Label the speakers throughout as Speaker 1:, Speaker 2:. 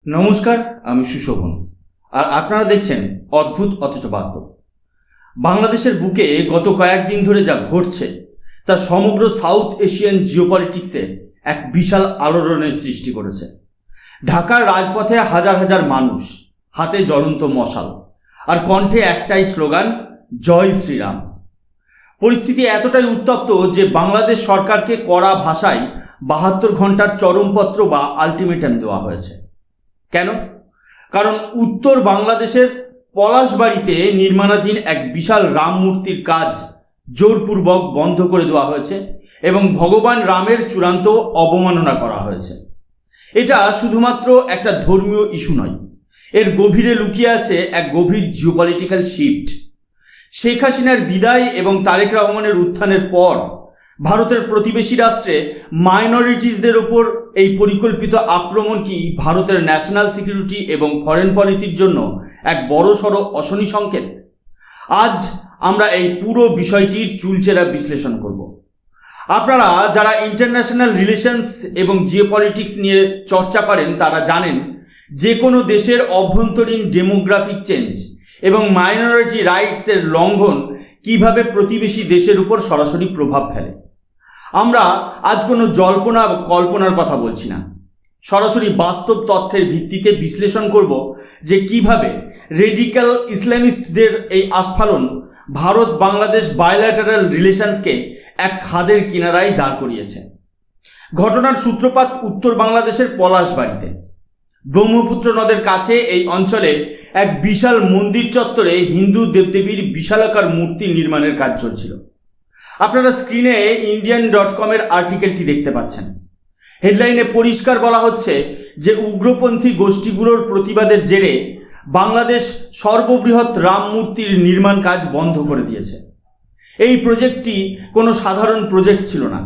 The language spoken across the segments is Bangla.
Speaker 1: নমস্কার, আমি সুশোভন আর আপনারা দেখছেন অদ্ভুত অথচ বাস্তব। বাংলাদেশের বুকে গত কয়েকদিন ধরে যা ঘটছে তা সমগ্র সাউথ এশিয়ান জিওপলিটিক্সে এক বিশাল আলোড়নের সৃষ্টি করেছে। ঢাকার রাজপথে হাজার হাজার মানুষ, হাতে জ্বলন্ত মশাল আর কণ্ঠে একটাই স্লোগান, জয় শ্রীরাম। পরিস্থিতি এতটাই উত্তপ্ত যে বাংলাদেশ সরকারকে কড়া ভাষায় 72 ঘন্টার চরমপত্র বা আলটিমেটাম দেওয়া হয়েছে। কেন? কারণ উত্তর বাংলাদেশের পলাশবাড়িতে নির্মাণাধীন এক বিশাল রাম মূর্তির কাজ জোরপূর্বক বন্ধ করে দেওয়া হয়েছে এবং ভগবান রামের চূড়ান্ত অবমাননা করা হয়েছে। এটা শুধুমাত্র একটা ধর্মীয় ইস্যু নয়, এর গভীরে লুকিয়ে আছে এক গভীর জিওপলিটিক্যাল শিফট। শেখ হাসিনার বিদায় এবং তারেক রহমানের উত্থানের পর ভারতের প্রতিবেশী রাষ্ট্রে মাইনরিটিসদের ওপর এই পরিকল্পিত আক্রমণ কি ভারতের ন্যাশনাল সিকিউরিটি এবং ফরেন পলিসির জন্য এক বড়সড় অশনি সংকেত? আজ আমরা এই পুরো বিষয়টির চুলচেরা বিশ্লেষণ করব। আপনারা যারা ইন্টারন্যাশনাল রিলেশনস এবং জিওপলিটিক্স নিয়ে চর্চা করেন তারা জানেন যে কোনো দেশের অভ্যন্তরীণ ডেমোগ্রাফিক চেঞ্জ এবং মাইনরিটি রাইটসের লঙ্ঘন কিভাবে প্রতিবেশী দেশের উপর সরাসরি প্রভাব ফেলে। আমরা আজ কোনো জল্পনা বা কল্পনার কথা বলছি না, সরাসরি বাস্তব তথ্যের ভিত্তিতে বিশ্লেষণ করব যে কিভাবে রেডিক্যাল ইসলামিস্টদের এই আস্ফালন ভারত বাংলাদেশ বায়োল্যাটারাল রিলেশনসকে এক খাদের কিনারায় দাঁড় করিয়েছে। ঘটনার সূত্রপাত উত্তর বাংলাদেশের পলাশবাড়িতে। ব্রহ্মপুত্র নদের কাছে এই অঞ্চলে এক বিশাল মন্দির চত্বরে হিন্দু দেবদেবীর বিশালাকার মূর্তি নির্মাণের কাজ চলছিল। আপনারা স্ক্রিনে indian.com-এর আর্টিকেলটি দেখতে পাচ্ছেন। হেডলাইনে পরিষ্কার বলা হচ্ছে যে উগ্রপন্থী গোষ্ঠীগুলোর প্রতিবাদের জেরে বাংলাদেশ সর্ববৃহৎ রাম মূর্তির নির্মাণ কাজ বন্ধ করে দিয়েছে। এই প্রজেক্টটি কোনো সাধারণ প্রজেক্ট ছিল না।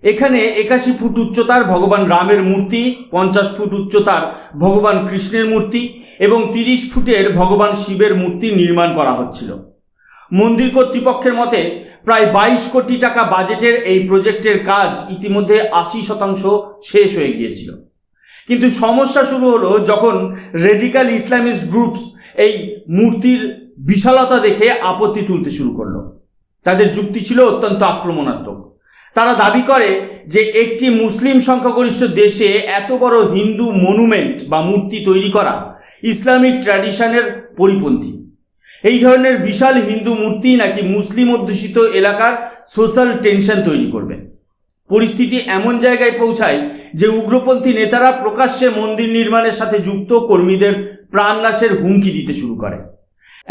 Speaker 1: এখানে 81 ফুট উচ্চতার ভগবান রামের মূর্তি, 50 ফুট উচ্চতার ভগবান কৃষ্ণের মূর্তি এবং 30 ফুটের ভগবান শিবের মূর্তি নির্মাণ করা হচ্ছিল। মন্দির কর্তৃপক্ষের মতে প্রায় 22 কোটি টাকা বাজেটের এই প্রজেক্টের কাজ ইতিমধ্যে 80% শেষ হয়ে গিয়েছিল। কিন্তু সমস্যা শুরু হলো যখন রেডিক্যাল ইসলামিস্ট গ্রুপস এই মূর্তির বিশালতা দেখে আপত্তি তুলতে শুরু করলো। তাদের যুক্তি ছিল অত্যন্ত আক্রমণাত্মক। তারা দাবি করে যে একটি মুসলিম সংখ্যাগরিষ্ঠ দেশে এত বড় হিন্দু মনুমেন্ট বা মূর্তি তৈরি করা ইসলামিক ট্র্যাডিশনের পরিপন্থী। এই ধরনের বিশাল হিন্দু মূর্তি নাকি মুসলিম অধ্যুষিত এলাকার সোশ্যাল টেনশন তৈরি করবে। পরিস্থিতি এমন জায়গায় পৌঁছায় যে উগ্রপন্থী নেতারা প্রকাশ্যে মন্দির নির্মাণের সাথে যুক্ত কর্মীদের প্রাণনাশের হুমকি দিতে শুরু করে।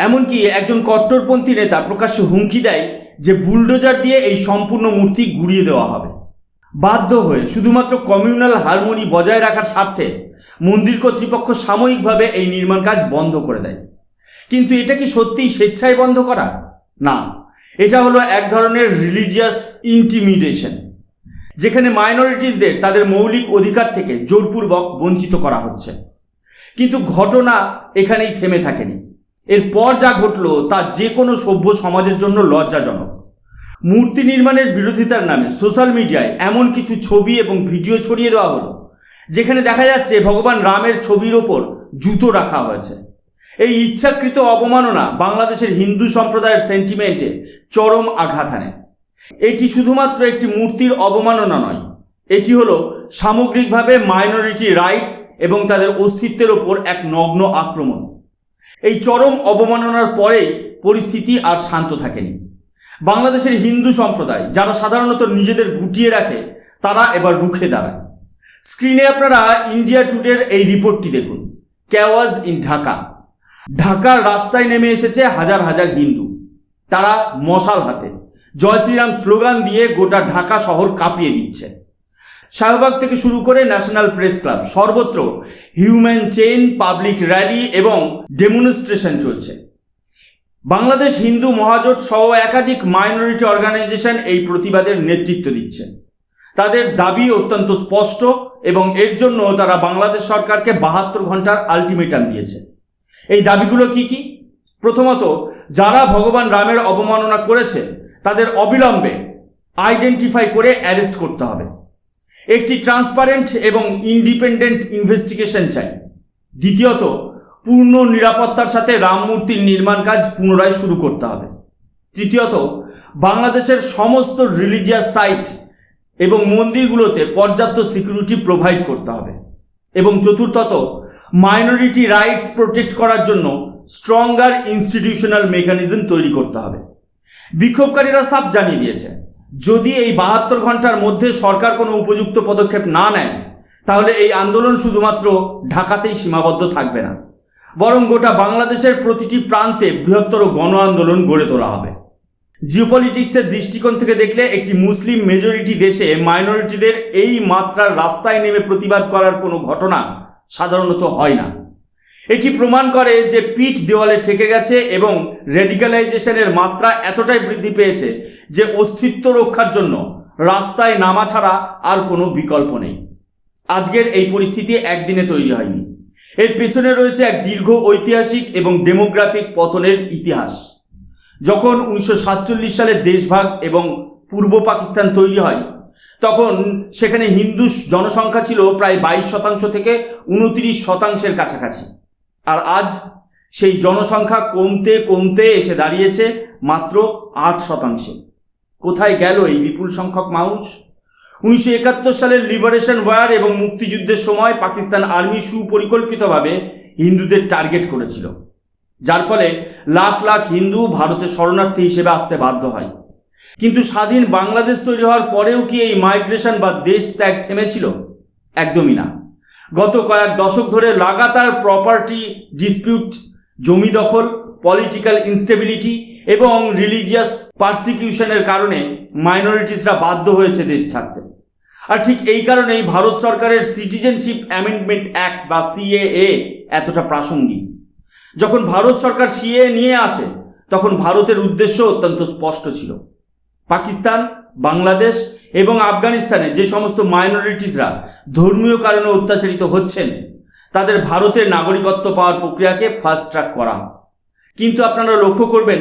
Speaker 1: এমনকি একজন কট্টরপন্থী নেতা প্রকাশ্যে হুমকি দেয় যে বুলডোজার দিয়ে এই সম্পূর্ণ মূর্তি গুঁড়িয়ে দেওয়া হবে। বাধ্য হয়ে শুধুমাত্র কমিউনাল হারমোনি বজায় রাখার স্বার্থে মন্দির কর্তৃপক্ষ সাময়িকভাবে এই নির্মাণ কাজ বন্ধ করে দেয়। কিন্তু এটা কি সত্যিই স্বেচ্ছায় বন্ধ করা? না, এটা হলো এক ধরনের রিলিজিয়াস ইন্টিমিডেশন, যেখানে মাইনরিটিসদের তাদের মৌলিক অধিকার থেকে জোরপূর্বক বঞ্চিত করা হচ্ছে। কিন্তু ঘটনা এখানেই থেমে থাকেনি। এরপর যা ঘটল তা যে কোনো সভ্য সমাজের জন্য লজ্জাজনক। মূর্তি নির্মাণের বিরোধিতার নামে সোশ্যাল মিডিয়ায় এমন কিছু ছবি এবং ভিডিও ছড়িয়ে দেওয়া হলো যেখানে দেখা যাচ্ছে ভগবান রামের ছবির ওপর জুতো রাখা হয়েছে। এই ইচ্ছাকৃত অবমাননা বাংলাদেশের হিন্দু সম্প্রদায়ের সেন্টিমেন্টে চরম আঘাত হানে। এটি শুধুমাত্র একটি মূর্তির অবমাননা নয়, এটি হলো সামগ্রিকভাবে মাইনরিটি রাইটস এবং তাদের অস্তিত্বের ওপর এক নগ্ন আক্রমণ। এই চরম অবমাননার পরেই পরিস্থিতি আর শান্ত থাকেনি। বাংলাদেশের হিন্দু সম্প্রদায়, যারা সাধারণত নিজেদের গুটিয়ে রাখে, তারা এবার রুখে দাঁড়ায়। স্ক্রিনে আপনারা ইন্ডিয়া টুডের এই রিপোর্টটি দেখুন। Chaos in Dhaka. ঢাকার রাস্তায় নেমে এসেছে হাজার হাজার হিন্দু। তারা মশাল হাতে জয় শ্রীরাম স্লোগান দিয়ে গোটা ঢাকা শহর কাঁপিয়ে দিচ্ছে। শাহবাগ থেকে শুরু করে ন্যাশনাল প্রেস ক্লাব, সর্বত্র হিউম্যান চেইন, পাবলিক র্যালি এবং ডেমনস্ট্রেশন চলছে। বাংলাদেশ হিন্দু মহাজোট সহ একাধিক মাইনরিটি অর্গানাইজেশন এই প্রতিবাদের নেতৃত্ব দিচ্ছে। তাদের দাবি অত্যন্ত স্পষ্ট এবং এর জন্য তারা বাংলাদেশ সরকারকে 72 ঘন্টার আলটিমেটাম দিয়েছে। এই দাবিগুলো কি কি? প্রথমত, যারা ভগবান রামের অবমাননা করেছে তাদের অবিলম্বে আইডেন্টিফাই করে অ্যারেস্ট করতে হবে। একটি ট্রান্সপারেন্ট এবং ইন্ডিপেন্ডেন্ট ইনভেস্টিগেশন চাই। দ্বিতীয়ত, পূর্ণ নিরাপত্তার সাথে রাম মূর্তির নির্মাণ কাজ পুনরায় শুরু করতে হবে। তৃতীয়ত, বাংলাদেশের সমস্ত রিলিজিয়াস সাইট এবং মন্দিরগুলোতে পর্যাপ্ত সিকিউরিটি প্রোভাইড করতে হবে। এবং চতুর্থত, মাইনরিটি রাইটস প্রোটেক্ট করার জন্য স্ট্রঙ্গার ইনস্টিটিউশনাল মেকানিজম তৈরি করতে হবে। বিক্ষোভকারীরা সাফ জানিয়ে দিয়েছে, যদি এই 72 ঘন্টার মধ্যে সরকার কোনো উপযুক্ত পদক্ষেপ না নেয়, তাহলে এই আন্দোলন শুধুমাত্র ঢাকাতেই সীমাবদ্ধ থাকবে না, বরং গোটা বাংলাদেশের প্রতিটি প্রান্তে বৃহত্তর গণ আন্দোলন গড়ে তোলা হবে। জিওপলিটিক্সের দৃষ্টিকোণ থেকে দেখলে একটি মুসলিম মেজরিটি দেশে মাইনরিটিদের এই মাত্রার রাস্তায় নেমে প্রতিবাদ করার কোনো ঘটনা সাধারণত হয় না। এটি প্রমাণ করে যে পিঠ দেওয়ালে ঠেকে গেছে এবং রেডিক্যালাইজেশনের মাত্রা এতটাই বৃদ্ধি পেয়েছে যে অস্তিত্ব রক্ষার জন্য রাস্তায় নামা ছাড়া আর কোনো বিকল্প নেই। আজকের এই পরিস্থিতি একদিনে তৈরি হয়নি, এর পেছনে রয়েছে এক দীর্ঘ ঐতিহাসিক এবং ডেমোগ্রাফিক পতনের ইতিহাস। যখন 1947 সালে দেশভাগ এবং পূর্ব পাকিস্তান তৈরি হয়, তখন সেখানে হিন্দু জনসংখ্যা ছিল প্রায় 22% থেকে 29% কাছাকাছি। আর আজ সেই জনসংখ্যা কমতে কমতে এসে দাঁড়িয়েছে মাত্র 8%। কোথায় গেল এই বিপুল সংখ্যক মানুষ? 1971 সালের লিবারেশন ওয়ার এবং মুক্তিযুদ্ধের সময় পাকিস্তান আর্মি সুপরিকল্পিতভাবে হিন্দুদের টার্গেট করেছিল, যার ফলে লাখ লাখ হিন্দু ভারতে শরণার্থী হিসেবে আসতে বাধ্য হয়। কিন্তু স্বাধীন বাংলাদেশ তৈরি হওয়ার পরেও কি এই মাইগ্রেশন বা দেশ ত্যাগ থেমেছিল? একদমই না। গত কয়েক দশক ধরে লাগাতার প্রপার্টি ডিসপিউট, জমি দখল, পলিটিক্যাল ইনস্টেবিলিটি এবং রিলিজিয়াস পারসিকিউশনের কারণে মাইনরিটিসরা বাধ্য হয়েছে দেশ ছাড়তে। আর ঠিক এই কারণেই ভারত সরকারের সিটিজেনশিপ অ্যামেন্ডমেন্ট অ্যাক্ট বা সিএএ এতটা প্রাসঙ্গিক। যখন ভারত সরকার সিএএ নিয়ে আসে, তখন ভারতের উদ্দেশ্য অত্যন্ত স্পষ্ট ছিল। পাকিস্তান, বাংলাদেশ এবং আফগানিস্তানে যে সমস্ত মাইনরিটিসরা ধর্মীয় কারণে অত্যাচারিত হচ্ছেন, তাদের ভারতের নাগরিকত্ব পাওয়ার প্রক্রিয়াকে ফাস্ট ট্র্যাক করা। কিন্তু আপনারা লক্ষ্য করবেন,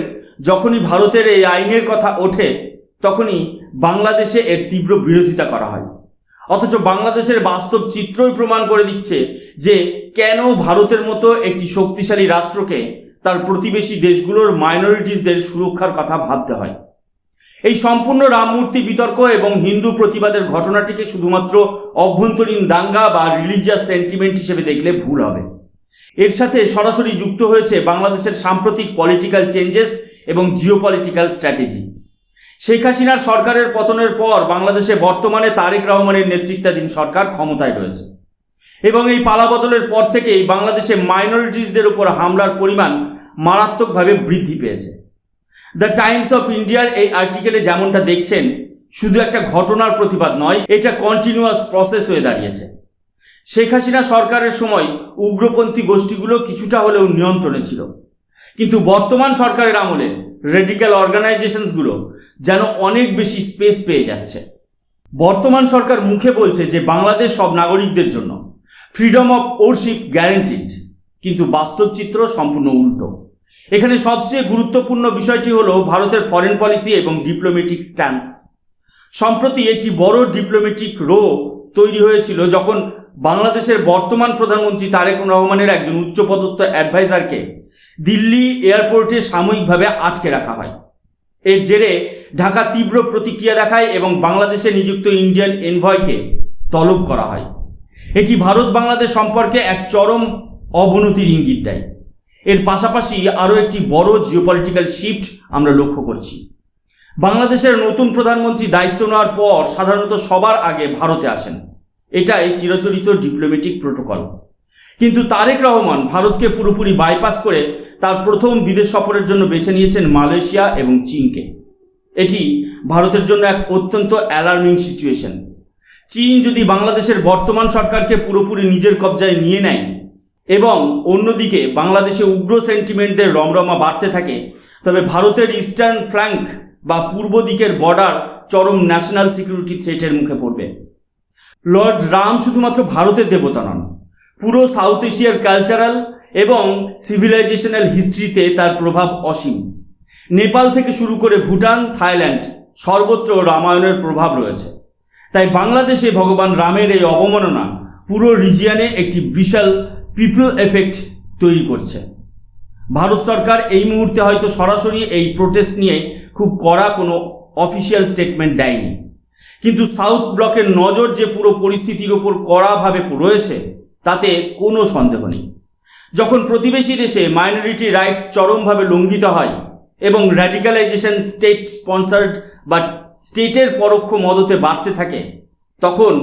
Speaker 1: যখনই ভারতের এই আইনের কথা ওঠে, তখনই বাংলাদেশে এর তীব্র বিরোধিতা করা হয়। অথচ বাংলাদেশের বাস্তব চিত্রই প্রমাণ করে দিচ্ছে যে কেন ভারতের মতো একটি শক্তিশালী রাষ্ট্রকে তার প্রতিবেশী দেশগুলোর মাইনরিটিসদের সুরক্ষার কথা ভাবতে হয়। এই সম্পূর্ণ রামমূর্তি বিতর্ক এবং হিন্দু প্রতিবাদের ঘটনাটিকে শুধুমাত্র অভ্যন্তরীণ দাঙ্গা বা রিলিজিয়াস সেন্টিমেন্ট হিসেবে দেখলে ভুল হবে। এর সাথে সরাসরি যুক্ত হয়েছে বাংলাদেশের সাম্প্রতিক পলিটিক্যাল চেঞ্জেস এবং জিওপলিটিক্যাল স্ট্র্যাটেজি। শেখ হাসিনার সরকারের পতনের পর বাংলাদেশে বর্তমানে তারেক রহমানের নেতৃত্বাধীন সরকার ক্ষমতায় রয়েছে এবং এই পালাবদলের পর থেকেই বাংলাদেশে মাইনরিটিসদের উপর হামলার পরিমাণ মারাত্মকভাবে বৃদ্ধি পেয়েছে। দ্য টাইমস অফ ইন্ডিয়ার এই আর্টিকেলে যেমনটা দেখছেন, শুধু একটা ঘটনার প্রতিবাদ নয়, এটা কন্টিনিউয়াস প্রসেস হয়ে দাঁড়িয়েছে। শেখ হাসিনা সরকারের সময় উগ্রপন্থী গোষ্ঠীগুলো কিছুটা হলেও নিয়ন্ত্রণে ছিল, কিন্তু বর্তমান সরকারের আমলে রেডিক্যাল অর্গানাইজেশনসগুলো যেন অনেক বেশি স্পেস পেয়ে যাচ্ছে। বর্তমান সরকার মুখে বলছে যে বাংলাদেশ সব নাগরিকদের জন্য, ফ্রিডম অফ ওরশিপ গ্যারেন্টিড, কিন্তু বাস্তব চিত্র সম্পূর্ণ উল্টো। এখানে সবচেয়ে গুরুত্বপূর্ণ বিষয়টি হলো ভারতের ফরেন পলিসি এবং ডিপ্লোম্যাটিক স্ট্যান্স। সম্প্রতি একটি বড় ডিপ্লোম্যাটিক রো তৈরি হয়েছিল যখন বাংলাদেশের বর্তমান প্রধানমন্ত্রী তারেক রহমানের একজন উচ্চপদস্থ অ্যাডভাইজারকে দিল্লি এয়ারপোর্টে সাময়িকভাবে আটকে রাখা হয়। এর জেরে ঢাকা তীব্র প্রতিক্রিয়া দেখায় এবং বাংলাদেশে নিযুক্ত ইন্ডিয়ান এনভয়কে তলব করা হয়। এটি ভারত বাংলাদেশ সম্পর্কে এক চরম অবনতির ইঙ্গিত দেয়। এর পাশাপাশি আরও একটি বড় জিওপলিটিক্যাল শিফট আমরা লক্ষ্য করছি। বাংলাদেশের নতুন প্রধানমন্ত্রী দায়িত্ব নেওয়ার পর সাধারণত সবার আগে ভারতে আসেন, এটাই চিরচরিত ডিপ্লোম্যাটিক প্রোটোকল। কিন্তু তারেক রহমান ভারতকে পুরোপুরি বাইপাস করে তার প্রথম বিদেশ সফরের জন্য বেছে নিয়েছেন মালয়েশিয়া এবং চীনকে। এটি ভারতের জন্য এক অত্যন্ত অ্যালার্মিং সিচুয়েশন। চীন যদি বাংলাদেশের বর্তমান সরকারকে পুরোপুরি নিজের কবজায় নিয়ে নেয় এবং অন্যদিকে বাংলাদেশে উগ্র সেন্টিমেন্টদের রমরমা বাড়তে থাকে, তবে ভারতের ইস্টার্ন ফ্ল্যাঙ্ক বা পূর্ব দিকের বর্ডার চরম ন্যাশনাল সিকিউরিটি থ্রেটের মুখে পড়বে। লর্ড রাম শুধুমাত্র ভারতের দেবতা নন, পুরো সাউথ এশিয়ার কালচারাল এবং সিভিলাইজেশনাল হিস্ট্রিতে তার প্রভাব অসীম। নেপাল থেকে শুরু করে ভুটান, থাইল্যান্ড, সর্বত্র রামায়ণের প্রভাব রয়েছে। তাই বাংলাদেশে ভগবান রামের এই অবমাননা পুরো রিজিয়নে একটি বিশাল পিপল এফেক্ট তৈরি করছে। ভারত সরকার এই মুহূর্তে হয়তো সরাসরি এই প্রোটেস্ট নিয়ে খুব কড়া কোনো অফিসিয়াল স্টেটমেন্ট দেয়নি, কিন্তু সাউথ ব্লকের নজর যে পুরো পরিস্থিতির ওপর কড়াভাবে রয়েছে তাতে কোনো সন্দেহ নেই। যখন প্রতিবেশী দেশে মাইনরিটি রাইটস চরমভাবে লঙ্ঘিত হয় এবং র্যাডিক্যালাইজেশন স্টেট স্পন্সার্ড বা স্টেটের পরোক্ষ মদতে বাড়তে থাকে, তখন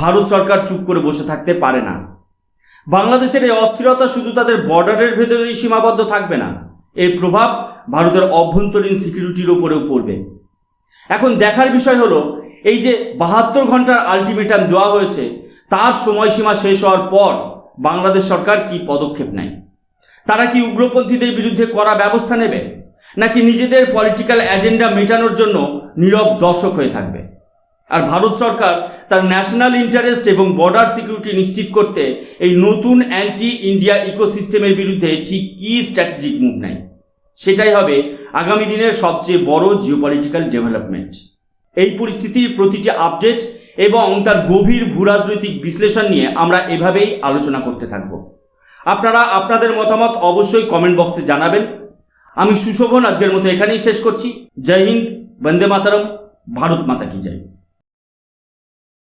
Speaker 1: ভারত সরকার চুপ করে বসে থাকতে পারে না। বাংলাদেশের এই অস্থিরতা শুধু তাদের বর্ডারের ভেতরেই সীমাবদ্ধ থাকবে না, এর প্রভাব ভারতের অভ্যন্তরীণ সিকিউরিটির ওপরেও পড়বে। এখন দেখার বিষয় হলো, এই যে 72 ঘন্টার আলটিমেটাম দেওয়া হয়েছে তার সময়সীমা শেষ হওয়ার পর বাংলাদেশ সরকার কি পদক্ষেপ নেয়। তারা কি উগ্রপন্থীদের বিরুদ্ধে কড়া ব্যবস্থা নেবে, নাকি নিজেদের পলিটিক্যাল এজেন্ডা মেটানোর জন্য নীরব দর্শক হয়ে থাকবে? আর ভারত সরকার তার ন্যাশনাল ইন্টারেস্ট এবং বর্ডার সিকিউরিটি নিশ্চিত করতে এই নতুন অ্যান্টি ইন্ডিয়া ইকোসিস্টেমের বিরুদ্ধে ঠিক কী স্ট্র্যাটেজিক মুভ নেয়, সেটাই হবে আগামী দিনের সবচেয়ে বড় জিওপলিটিক্যাল ডেভেলপমেন্ট। এই পরিস্থিতির প্রতিটি আপডেট এবং তার গভীর ভূরাজনৈতিক বিশ্লেষণ নিয়ে আমরা এভাবেই আলোচনা করতে থাকব। আপনারা আপনাদের মতামত অবশ্যই কমেন্ট বক্সে জানাবেন। আমি সুশোভন আজকের মতো এখানেই শেষ করছি। জয় হিন্দ, বন্দে মাতরম, ভারত মাতা কি জয়।